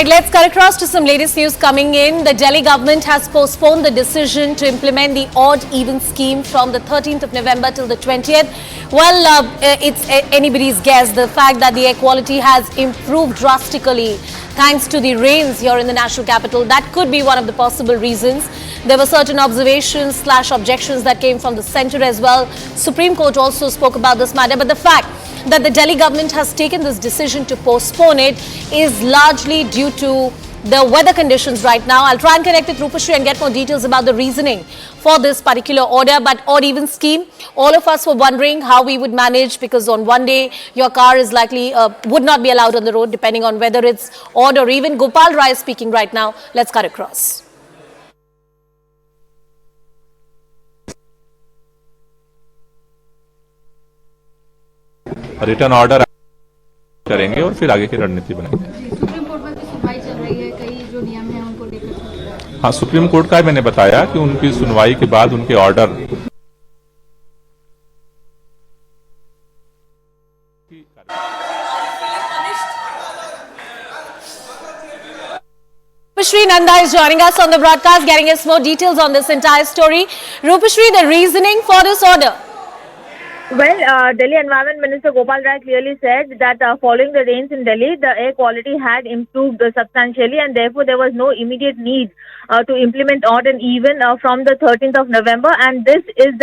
Alright, let's cut across to some latest news coming in. The Delhi government has postponed the decision to implement the odd-even scheme from the 13th of November till the 20th. Well, it's anybody's guess. The fact that the air quality has improved drastically thanks to the rains here in the national capital, that could be one of the possible reasons. There were certain observations / objections that came from the centre as well. Supreme Court also spoke about this matter, but the fact that the Delhi government has taken this decision to postpone it is largely due to the weather conditions right now. I'll try and connect with Rupashri and get more details about the reasoning for this particular order. But odd-even scheme, all of us were wondering how we would manage, because on one day your car is likely would not be allowed on the road depending on whether it's odd or even. Gopal Rai is speaking right now. Let's cut across. Return order करेंगे और फिर आगे की रणनीति बनाएंगे। Supreme court में सुनवाई चल रही है, कई जो नियम है उनको लेकर। हाँ, सुप्रीम कोर्ट का मैंने बताया कि उनकी सुनवाई के बाद उनके order Rupashri Nanda is joining us on the broadcast, getting us more details on this entire story. Rupashri, the reasoning for this order? Well, Delhi Environment Minister Gopal Rai clearly said that following the rains in Delhi, the air quality had improved substantially, and therefore there was no immediate need to implement odd and even from the 13th of November. And this is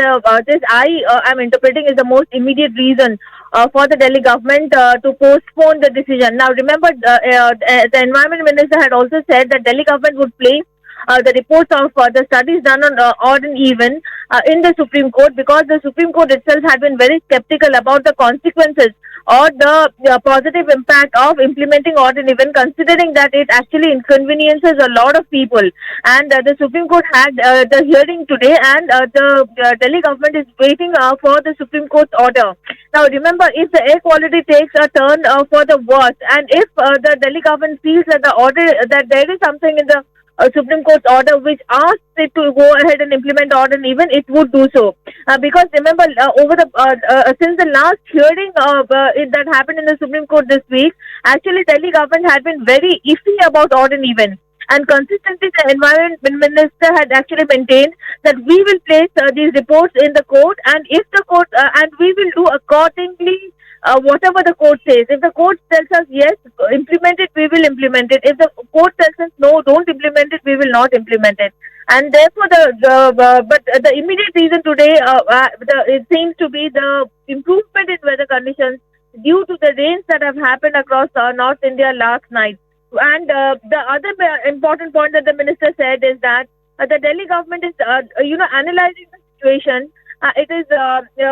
I am interpreting is the most immediate reason for the Delhi government to postpone the decision. Now, remember, the Environment Minister had also said that Delhi government would place the reports of the studies done on odd and even in the Supreme Court, because the Supreme Court itself had been very skeptical about the consequences or the positive impact of implementing odd and even, considering that it actually inconveniences a lot of people. And the Supreme Court had the hearing today, and the Delhi government is waiting for the Supreme Court's order. Now, remember, if the air quality takes a turn for the worse, and if the Delhi government feels that the order, that there is something in the Supreme Court's order which asks it to go ahead and implement odd and even, it would do so. Because remember, over the since the last hearing that happened in the Supreme Court this week, actually Delhi government had been very iffy about odd and even. And consistently, the Environment Minister had actually maintained that we will place these reports in the court, and if the court and we will do accordingly whatever the court says. If the court tells us yes, implement it, we will implement it. If the court tells us no, don't implement it, we will not implement it. And therefore, the immediate reason today, it seems to be the improvement in weather conditions due to the rains that have happened across North India last night. And the other important point that the minister said is that the Delhi government is, analyzing the situation. It is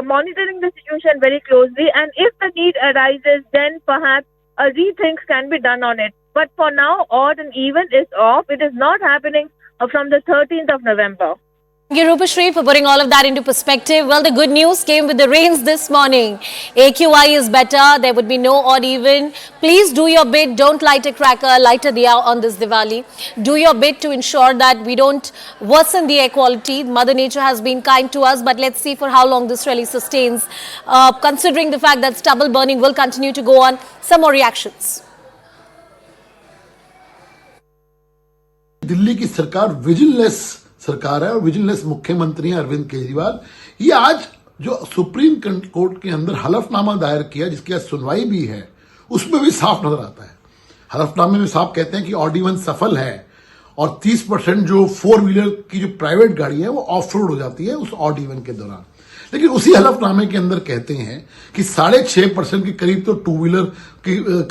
monitoring the situation very closely, and if the need arises, then perhaps rethinks can be done on it. But for now, odd and even is off. It is not happening from the 13th of November. Thank you, Rupashri, for putting all of that into perspective. Well, the good news came with the rains this morning. AQI is better. There would be no odd even. Please do your bit. Don't light a cracker, light a diya on this Diwali. Do your bit to ensure that we don't worsen the air quality. Mother Nature has been kind to us, but let's see for how long this really sustains. Considering the fact that stubble burning will continue to go on. Some more reactions. Delhi की सरकार vigilance सरकार है और vigilance मुख्यमंत्री हैं अरविंद केजरीवाल। ये आज जो सुप्रीम कोर्ट के अंदर हलफनामा दायर किया, जिसकी आज सुनवाई भी है, उसमें भी साफ नजर आता है। हलफनामे में साफ कहते हैं कि ऑड इवन सफल है और 30% जो 4 व्हीलर की जो प्राइवेट गाड़ी है वो ऑफ रोड हो जाती है उस ऑड इवन के दौरान। लेकिन उसी हलफनामे के अंदर कहते हैं कि 6.5% के करीब तो 2 व्हीलर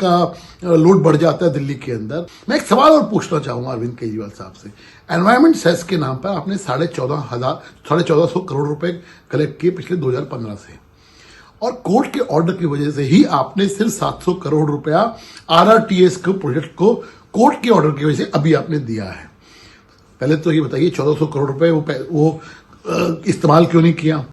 का लोड बढ़ जाता है दिल्ली के अंदर। मैं एक सवाल और पूछना चाहूंगा अरविंद केजरीवाल साहब से। एनवायरमेंट सेस के नाम पर आपने 14,500 करोड़ रुपए कलेक्ट किए पिछले 2015 से, और कोर्ट के ऑर्डर की वजह से ही आपने सिर्फ 700 करोड़ रुपया RRTS को प्रोजेक्ट को कोर्ट के ऑर्डर की वजह से अभी आपने दिया है। पहले तो ये बताइए 1400 करोड़ रुपए वो इस्तेमाल क्यों नहीं किया?